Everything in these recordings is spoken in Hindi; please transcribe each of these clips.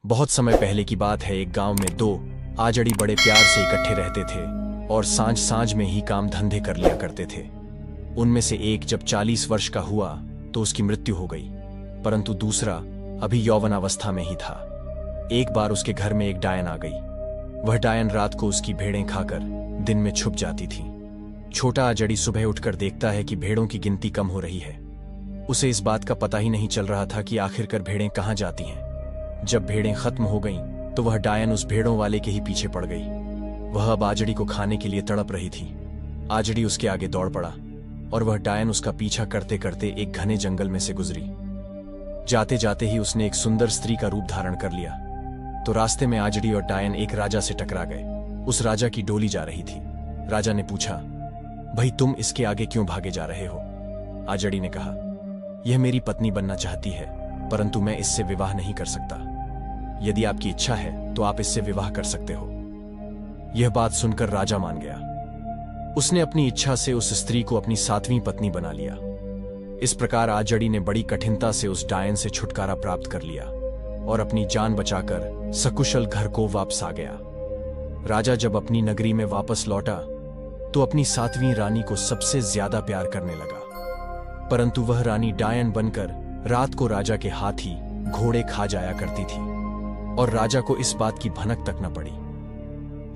बहुत समय पहले की बात है। एक गांव में दो आजड़ी बड़े प्यार से इकट्ठे रहते थे और सांझ सांझ में ही काम धंधे कर लिया करते थे। उनमें से एक जब 40 वर्ष का हुआ तो उसकी मृत्यु हो गई, परंतु दूसरा अभी यौवनावस्था में ही था। एक बार उसके घर में एक डायन आ गई। वह डायन रात को उसकी भेड़ें खाकर दिन में छुप जाती थी। छोटा आजड़ी सुबह उठकर देखता है कि भेड़ों की गिनती कम हो रही है। उसे इस बात का पता ही नहीं चल रहा था कि आखिरकार भेड़ें कहाँ जाती हैं। जब भेड़ें खत्म हो गईं, तो वह डायन उस भेड़ों वाले के ही पीछे पड़ गई। वह अब आजड़ी को खाने के लिए तड़प रही थी। आजड़ी उसके आगे दौड़ पड़ा और वह डायन उसका पीछा करते करते एक घने जंगल में से गुजरी। जाते जाते ही उसने एक सुंदर स्त्री का रूप धारण कर लिया। तो रास्ते में आजड़ी और डायन एक राजा से टकरा गए। उस राजा की डोली जा रही थी। राजा ने पूछा, भाई तुम इसके आगे क्यों भागे जा रहे हो? आजड़ी ने कहा, यह मेरी पत्नी बनना चाहती है, परंतु मैं इससे विवाह नहीं कर सकता। यदि आपकी इच्छा है तो आप इससे विवाह कर सकते हो। यह बात सुनकर राजा मान गया। उसने अपनी इच्छा से उस स्त्री को अपनी 7वीं पत्नी बना लिया। इस प्रकार आजड़ी ने बड़ी कठिनता से उस डायन से छुटकारा प्राप्त कर लिया और अपनी जान बचाकर सकुशल घर को वापस आ गया। राजा जब अपनी नगरी में वापस लौटा तो अपनी 7वीं रानी को सबसे ज्यादा प्यार करने लगा, परंतु वह रानी डायन बनकर रात को राजा के हाथी घोड़े खा जाया करती थी और राजा को इस बात की भनक तक न पड़ी।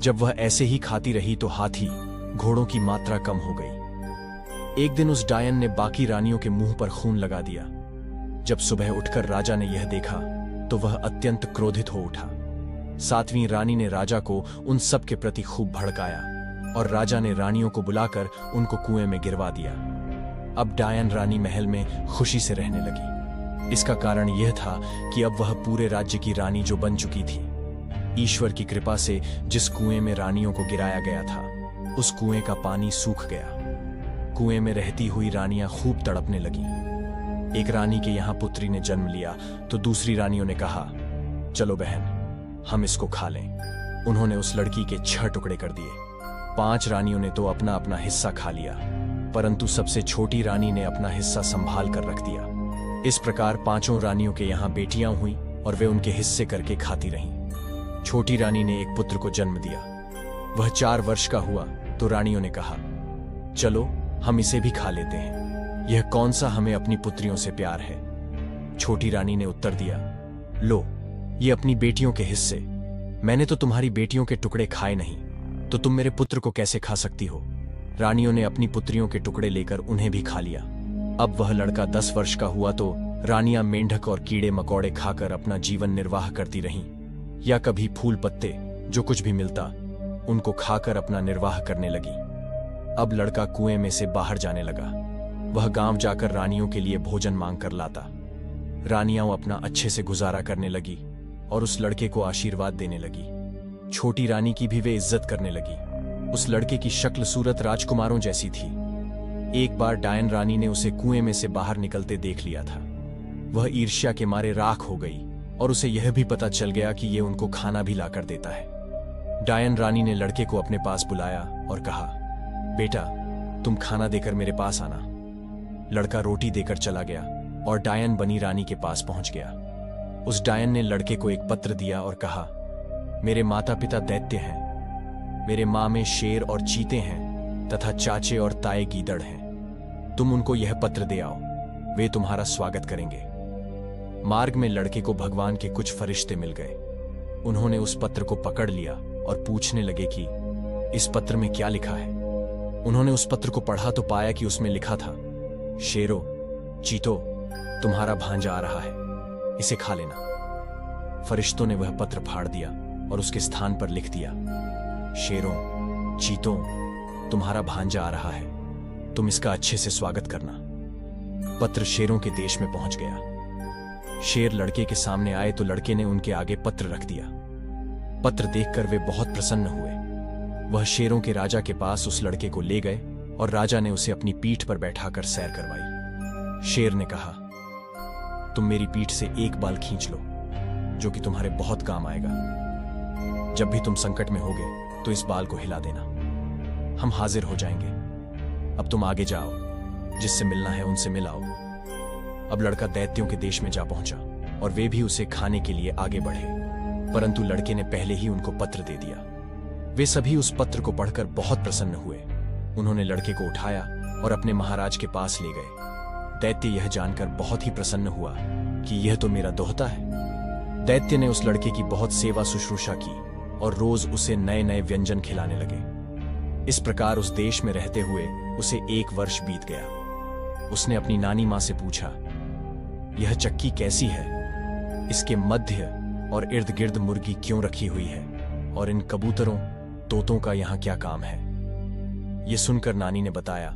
जब वह ऐसे ही खाती रही तो हाथी घोड़ों की मात्रा कम हो गई। एक दिन उस डायन ने बाकी रानियों के मुंह पर खून लगा दिया। जब सुबह उठकर राजा ने यह देखा तो वह अत्यंत क्रोधित हो उठा। 7वीं रानी ने राजा को उन सब के प्रति खूब भड़काया और राजा ने रानियों को बुलाकर उनको कुएं में गिरवा दिया। अब डायन रानी महल में खुशी से रहने लगी। इसका कारण यह था कि अब वह पूरे राज्य की रानी जो बन चुकी थी। ईश्वर की कृपा से जिस कुएं में रानियों को गिराया गया था, उस कुएं का पानी सूख गया। कुएं में रहती हुई रानियां खूब तड़पने लगीं। एक रानी के यहां पुत्री ने जन्म लिया तो दूसरी रानियों ने कहा, चलो बहन, हम इसको खा लें। उन्होंने उस लड़की के 6 टुकड़े कर दिए। 5 रानियों ने तो अपना अपना हिस्सा खा लिया, परंतु सबसे छोटी रानी ने अपना हिस्सा संभाल कर रख दिया। इस प्रकार 5 रानियों के यहाँ बेटियां हुई और वे उनके हिस्से करके खाती रहीं। छोटी रानी ने एक पुत्र को जन्म दिया। वह 4 वर्ष का हुआ तो रानियों ने कहा, चलो हम इसे भी खा लेते हैं। यह कौन सा हमें अपनी पुत्रियों से प्यार है? छोटी रानी ने उत्तर दिया, लो ये अपनी बेटियों के हिस्से। मैंने तो तुम्हारी बेटियों के टुकड़े खाए नहीं, तो तुम मेरे पुत्र को कैसे खा सकती हो? रानियों ने अपनी पुत्रियों के टुकड़े लेकर उन्हें भी खा लिया। अब वह लड़का 10 वर्ष का हुआ तो रानियां मेंढक और कीड़े मकोड़े खाकर अपना जीवन निर्वाह करती रहीं, या कभी फूल पत्ते जो कुछ भी मिलता उनको खाकर अपना निर्वाह करने लगी। अब लड़का कुएं में से बाहर जाने लगा। वह गांव जाकर रानियों के लिए भोजन मांग कर लाता। रानियां अपना अच्छे से गुजारा करने लगी और उस लड़के को आशीर्वाद देने लगी। छोटी रानी की भी वे इज्जत करने लगी। उस लड़के की शक्ल सूरत राजकुमारों जैसी थी। एक बार डायन रानी ने उसे कुएं में से बाहर निकलते देख लिया था। वह ईर्ष्या के मारे राख हो गई और उसे यह भी पता चल गया कि ये उनको खाना भी लाकर देता है। डायन रानी ने लड़के को अपने पास बुलाया और कहा, बेटा तुम खाना देकर मेरे पास आना। लड़का रोटी देकर चला गया और डायन बनी रानी के पास पहुंच गया। उस डायन ने लड़के को एक पत्र दिया और कहा, मेरे माता पिता दैत्य हैं। मेरे माँ में शेर और चीते हैं तथा चाचे और ताए गीदड़ हैं। तुम उनको यह पत्र दे आओ, वे तुम्हारा स्वागत करेंगे। मार्ग में लड़के को भगवान के कुछ फरिश्ते मिल गए। उन्होंने उस पत्र को पकड़ लिया और पूछने लगे कि इस पत्र में क्या लिखा है। उन्होंने उस पत्र को पढ़ा तो पाया कि उसमें लिखा था, शेरो चीतो तुम्हारा भांजा आ रहा है, इसे खा लेना। फरिश्तों ने वह पत्र फाड़ दिया और उसके स्थान पर लिख दिया, शेरों चीतों तुम्हारा भांजा आ रहा है, तुम इसका अच्छे से स्वागत करना। पत्र शेरों के देश में पहुंच गया। शेर लड़के के सामने आए तो लड़के ने उनके आगे पत्र रख दिया। पत्र देखकर वे बहुत प्रसन्न हुए। वह शेरों के राजा के पास उस लड़के को ले गए और राजा ने उसे अपनी पीठ पर बैठाकर सैर करवाई। शेर ने कहा, तुम मेरी पीठ से एक बाल खींच लो, जो कि तुम्हारे बहुत काम आएगा। जब भी तुम संकट में होगे तो इस बाल को हिला देना, हम हाजिर हो जाएंगे। अब तुम आगे जाओ, जिससे मिलना है उनसे मिलाओ। अब लड़का दैत्यों के देश में जा पहुंचा और वे भी उसे खाने के लिए आगे बढ़े। परंतु लड़के ने पहले ही उनको पत्र दे दिया। वे सभी उस पत्र को पढ़कर बहुत प्रसन्न हुए। उन्होंने लड़के को उठाया और अपने महाराज के पास ले गए। दैत्य यह जानकर बहुत ही प्रसन्न हुआ कि यह तो मेरा दोहता है। दैत्य ने उस लड़के की बहुत सेवा शुश्रूषा की और रोज उसे नए नए व्यंजन खिलाने लगे। इस प्रकार उस देश में रहते हुए उसे 1 वर्ष बीत गया। उसने अपनी नानी मां से पूछा, यह चक्की कैसी है? इसके मध्य और इर्द गिर्द मुर्गी क्यों रखी हुई है? और इन कबूतरों तोतों का यहां क्या काम है? यह सुनकर नानी ने बताया,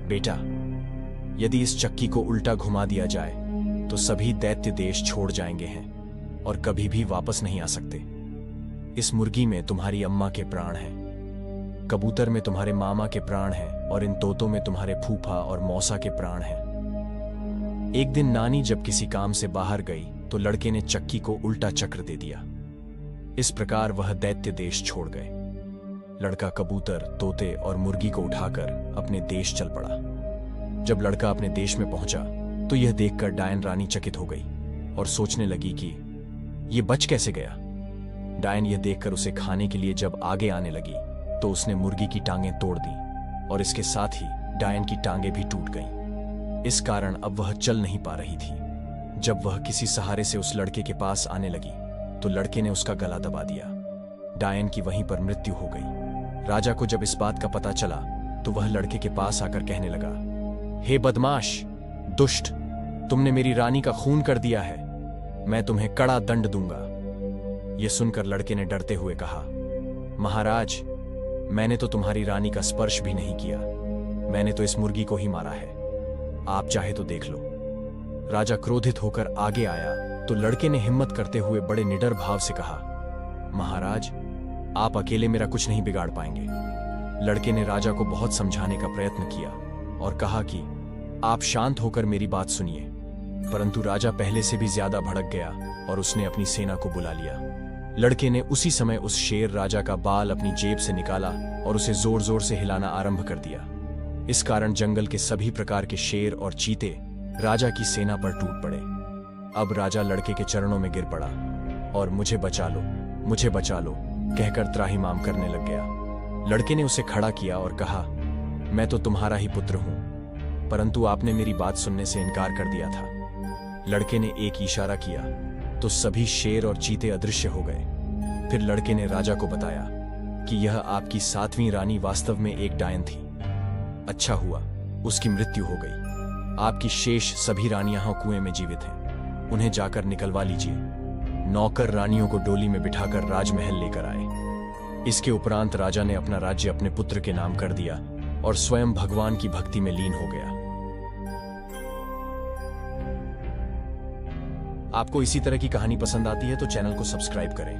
बेटा, यदि इस चक्की को उल्टा घुमा दिया जाए तो सभी दैत्य देश छोड़ जाएंगे हैं और कभी भी वापस नहीं आ सकते। इस मुर्गी में तुम्हारी अम्मा के प्राण हैं, कबूतर में तुम्हारे मामा के प्राण हैं और इन तोतों में तुम्हारे फूफा और मौसा के प्राण हैं। एक दिन नानी जब किसी काम से बाहर गई तो लड़के ने चक्की को उल्टा चक्र दे दिया। इस प्रकार वह दैत्य देश छोड़ गए। लड़का कबूतर, तोते और मुर्गी को उठाकर अपने देश चल पड़ा। जब लड़का अपने देश में पहुंचा तो यह देखकर डायन रानी चकित हो गई और सोचने लगी कि यह बच कैसे गया। डायन यह देखकर उसे खाने के लिए जब आगे आने लगी तो उसने मुर्गी की टांगें तोड़ दी और इसके साथ ही डायन की टांगें भी टूट गईं। इस कारण अब वह चल नहीं पा रही थी। जब वह किसी सहारे से उस लड़के के पास आने लगी तो लड़के ने उसका गला दबा दिया। डायन की वहीं पर मृत्यु हो गई। राजा को जब इस बात का पता चला तो वह लड़के के पास आकर कहने लगा, हे बदमाश, दुष्ट, तुमने मेरी रानी का खून कर दिया है, मैं तुम्हें कड़ा दंड दूंगा। यह सुनकर लड़के ने डरते हुए कहा, महाराज, मैंने तो तुम्हारी रानी का स्पर्श भी नहीं किया, मैंने तो इस मुर्गी को ही मारा है, आप चाहे तो देख लो। राजा क्रोधित होकर आगे आया तो लड़के ने हिम्मत करते हुए बड़े निडर भाव से कहा, महाराज, आप अकेले मेरा कुछ नहीं बिगाड़ पाएंगे। लड़के ने राजा को बहुत समझाने का प्रयत्न किया और कहा कि आप शांत होकर मेरी बात सुनिए, परंतु राजा पहले से भी ज्यादा भड़क गया और उसने अपनी सेना को बुला लिया। लड़के ने उसी समय उस शेर राजा का बाल अपनी जेब से निकाला और उसे जोर जोर से हिलाना आरंभ कर दिया। इस कारण जंगल के सभी प्रकार के शेर और चीते राजा की सेना पर टूट पड़े। अब राजा लड़के के चरणों में गिर पड़ा और मुझे बचा लो, मुझे बचा लो कहकर त्राहिमाम करने लग गया। लड़के ने उसे खड़ा किया और कहा, मैं तो तुम्हारा ही पुत्र हूं, परंतु आपने मेरी बात सुनने से इनकार कर दिया था। लड़के ने एक इशारा किया तो सभी शेर और चीते अदृश्य हो गए। फिर लड़के ने राजा को बताया कि यह आपकी 7वीं रानी वास्तव में एक डायन थी। अच्छा हुआ उसकी मृत्यु हो गई। आपकी शेष सभी रानियां कुएं में जीवित हैं, उन्हें जाकर निकलवा लीजिए। नौकर रानियों को डोली में बिठाकर राजमहल लेकर आए। इसके उपरांत राजा ने अपना राज्य अपने पुत्र के नाम कर दिया और स्वयं भगवान की भक्ति में लीन हो गया। आपको इसी तरह की कहानी पसंद आती है तो चैनल को सब्सक्राइब करें।